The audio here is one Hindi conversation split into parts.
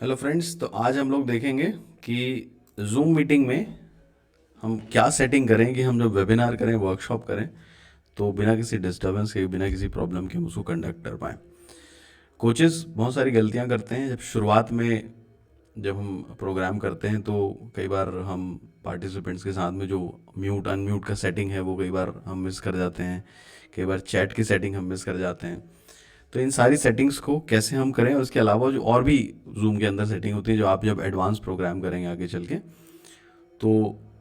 हेलो फ्रेंड्स, तो आज हम लोग देखेंगे कि जूम मीटिंग में हम क्या सेटिंग करें कि हम जब वेबिनार करें, वर्कशॉप करें, तो बिना किसी डिस्टरबेंस के, बिना किसी प्रॉब्लम के हम उसको कंडक्ट कर पाएँ। कोचेस बहुत सारी गलतियां करते हैं जब शुरुआत में, जब हम प्रोग्राम करते हैं तो कई बार हम पार्टिसिपेंट्स के साथ में जो म्यूट अनम्यूट का सेटिंग है वो कई बार हम मिस कर जाते हैं। कई बार चैट की सेटिंग हम मिस कर जाते हैं। तो इन सारी सेटिंग्स को कैसे हम करें, और उसके अलावा जो और भी जूम के अंदर सेटिंग होती है जो आप जब एडवांस प्रोग्राम करेंगे आगे चल के, तो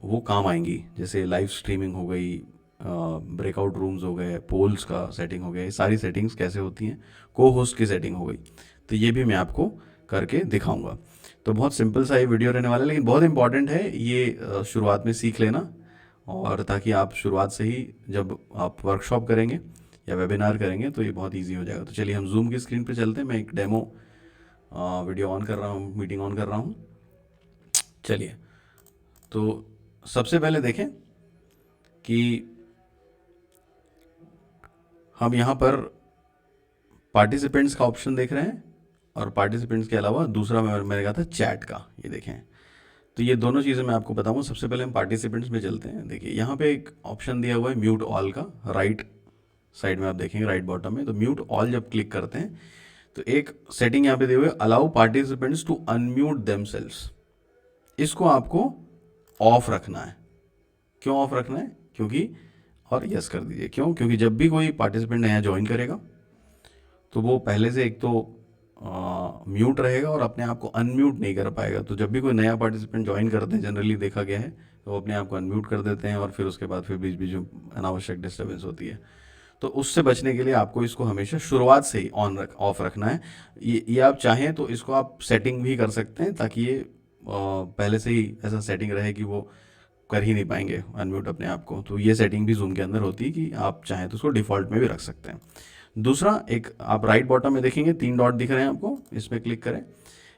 वो काम आएंगी। जैसे लाइव स्ट्रीमिंग हो गई, ब्रेकआउट रूम्स हो गए, पोल्स का सेटिंग हो गया, ये सारी सेटिंग्स कैसे होती हैं, को होस्ट की सेटिंग हो गई, तो ये भी मैं आपको करके दिखाऊंगा। तो बहुत सिंपल सा ये वीडियो रहने वाला है, लेकिन बहुत इंपॉर्टेंट है ये, शुरुआत में सीख लेना, और ताकि आप शुरुआत से ही जब आप वर्कशॉप करेंगे या वेबिनार करेंगे तो ये बहुत इजी हो जाएगा। तो चलिए हम जूम की स्क्रीन पे चलते हैं। मैं एक डेमो वीडियो ऑन कर रहा हूँ, मीटिंग ऑन कर रहा हूँ। चलिए, तो सबसे पहले देखें कि हम यहाँ पर पार्टिसिपेंट्स का ऑप्शन देख रहे हैं, और पार्टिसिपेंट्स के अलावा दूसरा मैंने कहा था चैट का, ये देखें। तो ये दोनों चीज़ें मैं आपको बताऊंगा। सबसे पहले हम पार्टिसिपेंट्स में चलते हैं। देखिए यहाँ पे एक ऑप्शन दिया हुआ है म्यूट ऑल का, राइट साइड में आप देखेंगे, राइट बॉटम में। तो म्यूट ऑल जब क्लिक करते हैं तो एक सेटिंग यहाँ पे दी हुई है, allow participants to unmute themselves. इसको आपको ऑफ रखना है। क्यों ऑफ रखना है? क्योंकि, और यस कर दीजिए, क्यों? क्योंकि जब भी कोई पार्टिसिपेंट नया ज्वाइन करेगा तो वो पहले से एक तो म्यूट रहेगा और अपने आप को अनम्यूट नहीं कर पाएगा। तो जब भी कोई नया पार्टिसिपेंट ज्वाइन करते हैं, जनरली देखा गया है, तो वो अपने आप को अनम्यूट कर देते हैं, और फिर उसके बाद फिर बीच बीच में अनावश्यक डिस्टर्बेंस होती है। तो उससे बचने के लिए आपको इसको हमेशा शुरुआत से ही ऑफ रखना है। ये आप चाहें तो इसको आप सेटिंग भी कर सकते हैं, ताकि ये पहले से ही ऐसा सेटिंग रहे कि वो कर ही नहीं पाएंगे अनम्यूट अपने आप को। तो ये सेटिंग भी जूम के अंदर होती है कि आप चाहें तो उसको डिफ़ॉल्ट में भी रख सकते हैं। दूसरा, एक आप राइट बॉटम में देखेंगे 3 डॉट दिख रहे हैं आपको, इस पर क्लिक करें।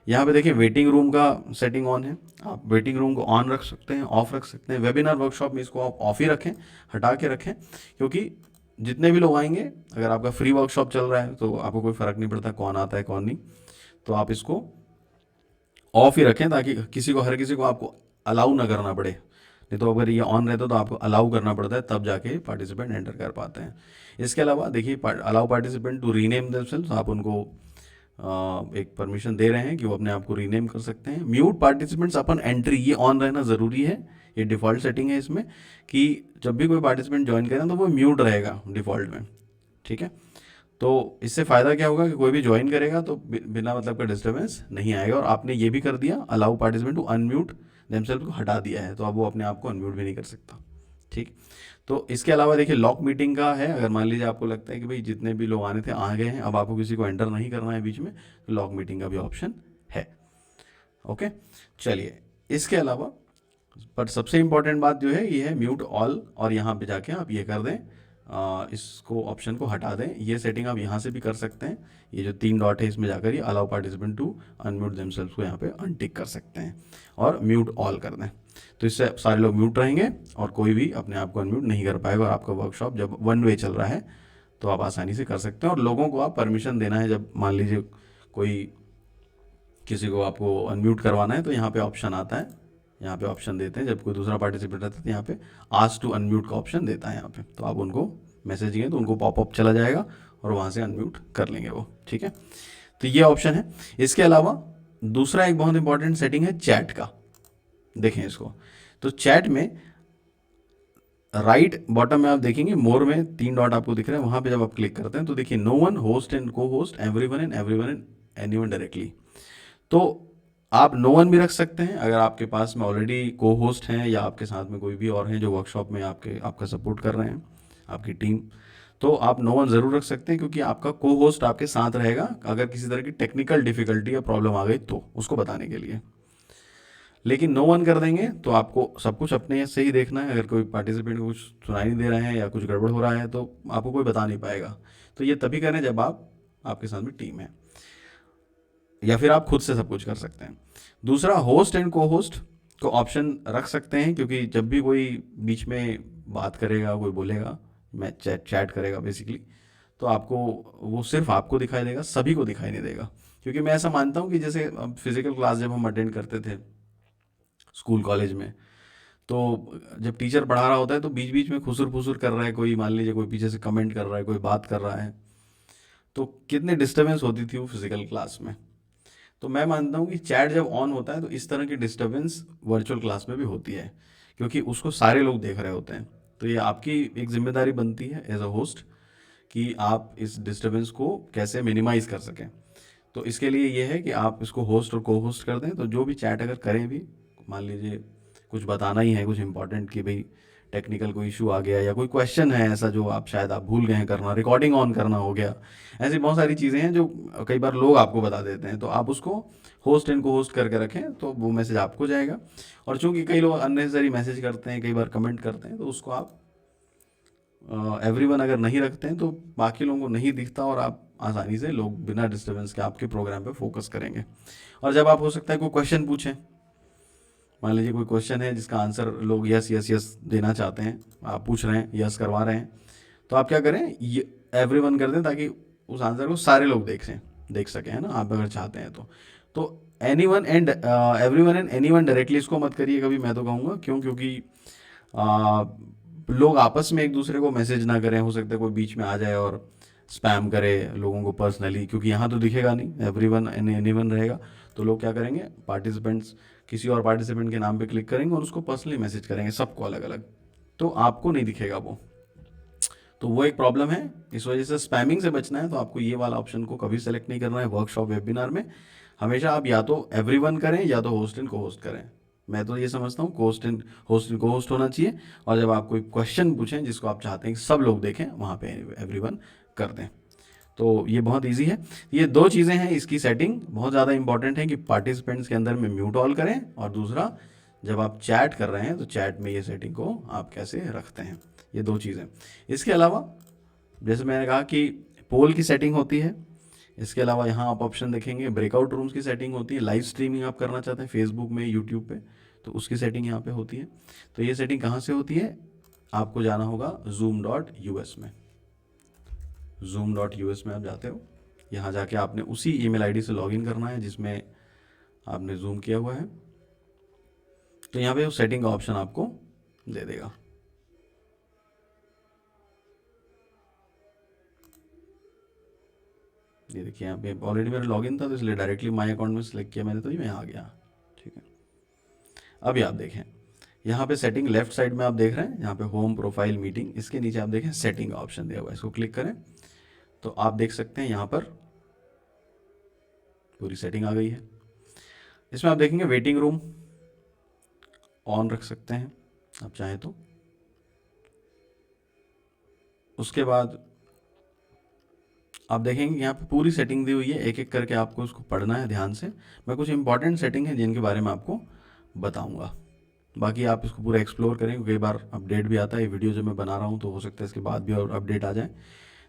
यहाँ पे देखिए वेटिंग रूम का सेटिंग ऑन है। आप वेटिंग रूम को ऑन रख सकते हैं, ऑफ रख सकते हैं। वेबिनार वर्कशॉप में इसको आप ऑफ ही रखें, हटा के रखें, क्योंकि जितने भी लोग आएंगे, अगर आपका फ्री वर्कशॉप चल रहा है तो आपको कोई फ़र्क नहीं पड़ता कौन आता है कौन नहीं। तो आप इसको ऑफ ही रखें, ताकि हर किसी को आपको अलाउ ना करना पड़े। नहीं तो अगर ये ऑन रहता तो आपको अलाउ करना पड़ता है, तब जाके पार्टिसिपेंट एंटर कर पाते हैं। इसके अलावा देखिए, allow participant to rename themselves, आप उनको एक परमिशन दे रहे हैं कि वो अपने आप को रीनेम कर सकते हैं। म्यूट पार्टिसिपेंट्स अपन एंट्री, ये ऑन रहना ज़रूरी है। ये डिफ़ॉल्ट सेटिंग है इसमें, कि जब भी कोई पार्टिसिपेंट ज्वाइन करें तो वो म्यूट रहेगा डिफ़ॉल्ट में। ठीक है, तो इससे फ़ायदा क्या होगा कि कोई भी ज्वाइन करेगा तो बिना मतलब का डिस्टर्बेंस नहीं आएगा। और आपने ये भी कर दिया, allow participant to unmute themself को हटा दिया है, तो अब वो अपने आप को अनम्यूट भी नहीं कर सकता। ठीक। तो इसके अलावा देखिए लॉक मीटिंग का है। अगर मान लीजिए आपको लगता है कि भाई जितने भी लोग आने थे आ गए हैं, अब आपको किसी को एंटर नहीं करना है बीच में, तो लॉक मीटिंग का भी ऑप्शन है। ओके, चलिए। इसके अलावा पर सबसे इंपॉर्टेंट बात जो है ये है म्यूट ऑल, और यहाँ पे जाके आप ये कर दें, इसको ऑप्शन को हटा दें। ये सेटिंग आप यहाँ से भी कर सकते हैं। ये जो 3 डॉट है इसमें जाकर ये allow participant to unmute themselves को यहाँ पे अनटिक कर सकते हैं और म्यूट ऑल कर दें। तो इससे सारे लोग म्यूट रहेंगे और कोई भी अपने आप को अनम्यूट नहीं कर पाएगा। और आपका वर्कशॉप जब वन वे चल रहा है तो आप आसानी से कर सकते हैं। और लोगों को आप परमिशन देना है, जब मान लीजिए कोई किसी को आपको अनम्यूट करवाना है तो यहाँ पे ऑप्शन आता है, यहाँ पे ऑप्शन देते हैं। जब कोई दूसरा पार्टिसिपेंट रहता है तो यहाँ पे आस्क टू अनम्यूट का ऑप्शन देता है यहाँ पे, तो आप उनको मैसेज देंगे तो उनको पॉपअप चला जाएगा और वहाँ से अनम्यूट कर लेंगे वो। ठीक है, तो ये ऑप्शन है। इसके अलावा दूसरा एक बहुत इंपॉर्टेंट सेटिंग है चैट का। देखें इसको, तो चैट में राइट बॉटम में आप देखेंगे मोर में 3 डॉट आपको दिख रहे हैं, वहाँ पे जब आप क्लिक करते हैं तो देखिए नो वन, होस्ट एंड को host, everyone and anyone directly. तो आप नो वन भी रख सकते हैं अगर आपके पास में ऑलरेडी को होस्ट हैं, या आपके साथ में कोई भी और हैं जो वर्कशॉप में आपका सपोर्ट कर रहे हैं, आपकी टीम। तो आप नो वन ज़रूर रख सकते हैं, क्योंकि आपका को होस्ट आपके साथ रहेगा अगर किसी तरह की टेक्निकल डिफिकल्टी या प्रॉब्लम आ गई तो उसको बताने के लिए। लेकिन नो वन कर देंगे तो आपको सब कुछ अपने से ही देखना है। अगर कोई पार्टिसिपेंट को कुछ सुनाई नहीं दे रहे हैं या कुछ गड़बड़ हो रहा है तो आपको कोई बता नहीं पाएगा। तो ये तभी करें जब आपके साथ में टीम है, या फिर आप खुद से सब कुछ कर सकते हैं। दूसरा, होस्ट एंड को होस्ट को ऑप्शन रख सकते हैं, क्योंकि जब भी कोई बीच में बात करेगा, कोई बोलेगा, मैं चैट करेगा बेसिकली, तो आपको वो सिर्फ आपको दिखाई देगा, सभी को दिखाई नहीं देगा। क्योंकि मैं ऐसा मानता हूँ कि जैसे अब फिजिकल क्लास जब हम अटेंड करते थे स्कूल कॉलेज में, तो जब टीचर पढ़ा रहा होता है तो बीच बीच में खुसुर फुसुर कर रहा है कोई, मान लीजिए कोई पीछे से कमेंट कर रहा है, कोई बात कर रहा है, तो कितनी डिस्टरबेंस होती थी वो फिजिकल क्लास में। तो मैं मानता हूँ कि चैट जब ऑन होता है तो इस तरह की डिस्टरबेंस वर्चुअल क्लास में भी होती है, क्योंकि उसको सारे लोग देख रहे होते हैं। तो ये आपकी एक जिम्मेदारी बनती है एज अ होस्ट कि आप इस डिस्टरबेंस को कैसे मिनिमाइज कर सकें। तो इसके लिए ये है कि आप इसको होस्ट और को होस्ट कर दें, तो जो भी चैट अगर करें भी, मान लीजिए कुछ बताना ही है कुछ इंपॉर्टेंट कि भाई टेक्निकल कोई इशू आ गया या कोई क्वेश्चन है ऐसा जो आप शायद आप भूल गए हैं करना, रिकॉर्डिंग ऑन करना हो गया, ऐसी बहुत सारी चीज़ें हैं जो कई बार लोग आपको बता देते हैं, तो आप उसको होस्ट एंड को होस्ट करके रखें तो वो मैसेज आपको जाएगा। और चूंकि कई लोग अननेसेसरी मैसेज करते हैं, कई बार कमेंट करते हैं, तो उसको आप एवरीवन अगर नहीं रखते हैं तो बाकी लोगों को नहीं दिखता और आप आसानी से लोग बिना डिस्टरबेंस के आपके प्रोग्राम पे फोकस करेंगे। और जब आप हो सकता है कोई क्वेश्चन पूछें, मान लीजिए कोई क्वेश्चन है जिसका आंसर लोग यस यस यस देना चाहते हैं, आप पूछ रहे हैं, यस करवा रहे हैं, तो आप क्या करें, ये एवरीवन कर दें ताकि उस आंसर को सारे लोग देख सकें, है ना, आप अगर चाहते हैं तो any one and everyone and any one directly इसको मत करिए कभी, मैं तो कहूँगा क्यों, क्योंकि आ, लोग आपस में एक दूसरे को मैसेज ना करें, हो सकता है कोई बीच में आ जाए और स्पैम करे लोगों को पर्सनली, क्योंकि यहाँ तो दिखेगा नहीं, एवरीवन एंड एनीवन रहेगा, तो लोग क्या करेंगे, पार्टिसिपेंट्स किसी और पार्टिसिपेंट के नाम पे क्लिक करेंगे और उसको पर्सनली मैसेज करेंगे सबको अलग अलग, तो आपको नहीं दिखेगा वो, तो वो एक प्रॉब्लम है। इस वजह से स्पैमिंग से बचना है तो आपको ये वाला ऑप्शन को कभी सेलेक्ट नहीं करना है वर्कशॉप वेबिनार में। हमेशा आप या तो एवरीवन करें या तो होस्ट एंड को होस्ट करें। मैं तो ये समझता हूँ होस्ट एंड को होस्ट होना चाहिए, और जब आप कोई क्वेश्चन पूछें जिसको आप चाहते हैं कि सब लोग देखें, वहाँ पे एवरीवन कर दें। तो ये बहुत इजी है। ये दो चीज़ें हैं, इसकी सेटिंग बहुत ज़्यादा इंपॉर्टेंट है कि पार्टिसिपेंट्स के अंदर में म्यूट ऑल करें, और दूसरा जब आप चैट कर रहे हैं तो चैट में ये सेटिंग को आप कैसे रखते हैं, ये दो चीज़ें। इसके अलावा जैसे मैंने कहा कि पोल की सेटिंग होती है, इसके अलावा यहाँ आप ऑप्शन देखेंगे ब्रेकआउट रूम्स की सेटिंग होती है, लाइव स्ट्रीमिंग आप करना चाहते हैं फेसबुक में, यूट्यूब पे, तो उसकी सेटिंग यहाँ पे होती है। तो ये सेटिंग कहाँ से होती है, आपको जाना होगा zoom.us में, zoom.us में आप जाते हो, यहाँ जाके आपने उसी ईमेल आईडी से लॉगिन करना है जिसमें आपने जूम किया हुआ है, तो यहाँ पे वो सेटिंग का ऑप्शन आपको दे देगा। ये देखिए यहाँ पे ऑलरेडी मेरा लॉगिन था तो इसलिए डायरेक्टली माय अकाउंट में सेलेक्ट किया मैंने, तो ये मैं आ गया। ठीक है, अभी आप देखें यहाँ पे सेटिंग लेफ्ट साइड में आप देख रहे हैं, यहाँ पे होम प्रोफाइल मीटिंग, इसके नीचे आप देखें सेटिंग का ऑप्शन दिया हुआ है, इसको क्लिक करें तो आप देख सकते हैं यहाँ पर पूरी सेटिंग आ गई है। इसमें आप देखेंगे वेटिंग रूम ऑन रख सकते हैं आप चाहें तो। उसके बाद आप देखेंगे यहाँ पे पूरी सेटिंग दी हुई है, एक एक करके आपको उसको पढ़ना है ध्यान से। मैं कुछ इंपॉर्टेंट सेटिंग है जिनके बारे में आपको बताऊंगा, बाकी आप इसको पूरा एक्सप्लोर करें, कई बार अपडेट भी आता है, वीडियो जो मैं बना रहा हूँ तो हो सकता है इसके बाद भी और अपडेट आ जाए।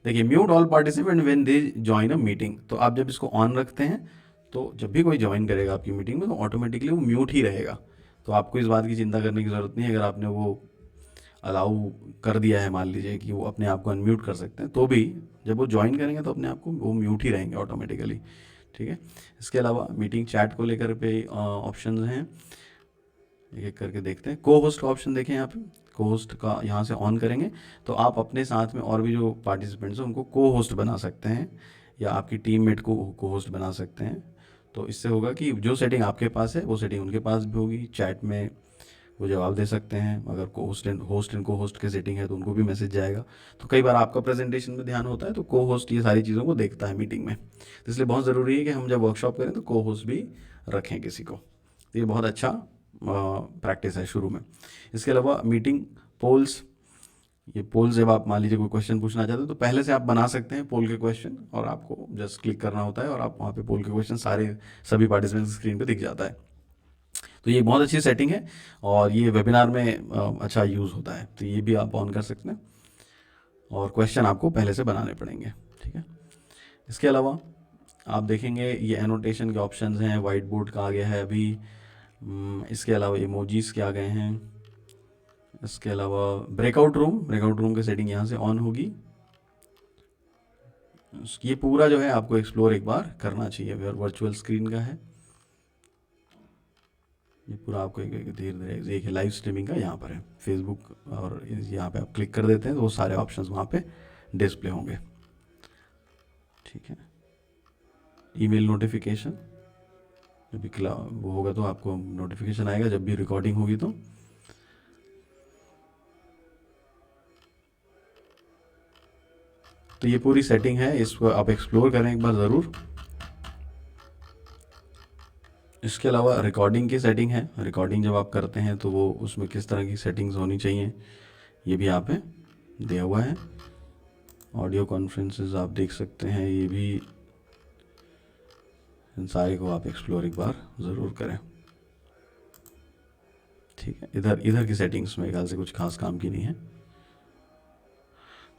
देखिए mute all participant when they join a meeting, तो आप जब इसको ऑन रखते हैं तो जब भी कोई ज्वाइन करेगा आपकी मीटिंग में तो ऑटोमेटिकली वो म्यूट ही रहेगा, तो आपको इस बात की चिंता करने की ज़रूरत नहीं है। अगर आपने वो अलाउ कर दिया है, मान लीजिए कि वो अपने आप को अनम्यूट कर सकते हैं, तो भी जब वो ज्वाइन करेंगे तो अपने आप को वो म्यूट ही रहेंगे ऑटोमेटिकली। ठीक है, इसके अलावा मीटिंग चैट को लेकर पे ऑप्शंस हैं, एक एक करके देखते हैं। को होस्ट का ऑप्शन देखें यहाँ पे, को होस्ट का यहाँ से ऑन करेंगे तो आप अपने साथ में और भी जो पार्टिसिपेंट्स हैं उनको को होस्ट बना सकते हैं, या आपकी टीममेट को होस्ट बना सकते हैं। तो इससे होगा कि जो सेटिंग आपके पास है वो सेटिंग उनके पास भी होगी, चैट में वो जवाब दे सकते हैं, अगर को होस्ट एंड को होस्ट की सेटिंग है तो उनको भी मैसेज जाएगा। तो कई बार आपका प्रेजेंटेशन में ध्यान होता है तो को होस्ट ये सारी चीज़ों को देखता है मीटिंग में, तो इसलिए बहुत ज़रूरी है कि हम जब वर्कशॉप करें तो को होस्ट भी रखें किसी को, तो ये बहुत अच्छा प्रैक्टिस है शुरू में। इसके अलावा मीटिंग पोल्स, ये पोल्स जब आप मान लीजिए कोई क्वेश्चन पूछना चाहते हो तो पहले से आप बना सकते हैं पोल के क्वेश्चन, और आपको जस्ट क्लिक करना होता है और आप वहाँ पे पोल के क्वेश्चन सभी पार्टिसिपेंट्स की स्क्रीन पे दिख जाता है। तो ये बहुत अच्छी सेटिंग है और ये वेबिनार में अच्छा यूज़ होता है, तो ये भी आप ऑन कर सकते हैं, और क्वेश्चन आपको पहले से बनाने पड़ेंगे। ठीक है, इसके अलावा आप देखेंगे ये एनोटेशन के ऑप्शंस हैं, वाइट बोर्ड का आ गया है अभी, इसके अलावा इमोजीज के आ गए हैं, इसके अलावा ब्रेकआउट रूम की सेटिंग यहाँ से ऑन होगी। ये पूरा जो है आपको एक्सप्लोर एक बार करना चाहिए। वर्चुअल स्क्रीन का है ये पूरा, आपको धीरे धीरे एक लाइव स्ट्रीमिंग का यहाँ पर है फेसबुक, और यहाँ पे आप क्लिक कर देते हैं तो वो सारे ऑप्शंस वहाँ पे डिस्प्ले होंगे। ठीक है, ईमेल नोटिफिकेशन जब भी वो होगा तो आपको नोटिफिकेशन आएगा जब भी रिकॉर्डिंग होगी। तो ये पूरी सेटिंग है, इसको आप एक्सप्लोर करें एक बार ज़रूर। इसके अलावा रिकॉर्डिंग की सेटिंग है, रिकॉर्डिंग जब आप करते हैं तो वो उसमें किस तरह की सेटिंग्स होनी चाहिए ये भी यहाँ पे दिया हुआ है। ऑडियो कॉन्फ्रेंसेस आप देख सकते हैं, ये भी इन सारे को आप एक्सप्लोर एक बार ज़रूर करें। ठीक है, इधर की सेटिंग्स मेरे ख्याल से कुछ खास काम की नहीं है,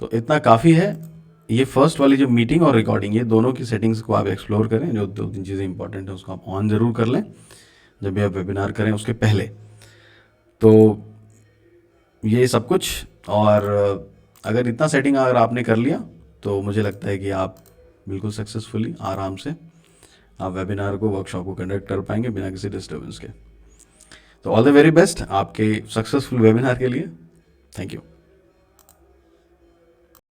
तो इतना काफ़ी है। ये फर्स्ट वाली जो मीटिंग और रिकॉर्डिंग, ये दोनों की सेटिंग्स को आप एक्सप्लोर करें। जो 2-3 चीज़ें इंपॉर्टेंट है उसको आप ऑन ज़रूर कर लें जब भी आप वेबिनार करें उसके पहले। तो ये सब कुछ, और अगर इतना सेटिंग अगर आपने कर लिया तो मुझे लगता है कि आप बिल्कुल सक्सेसफुली आराम से आप वेबिनार को, वर्कशॉप को कंडक्ट कर पाएंगे बिना किसी डिस्टर्बेंस के। तो ऑल द वेरी बेस्ट आपके सक्सेसफुल वेबिनार के लिए। Thank you.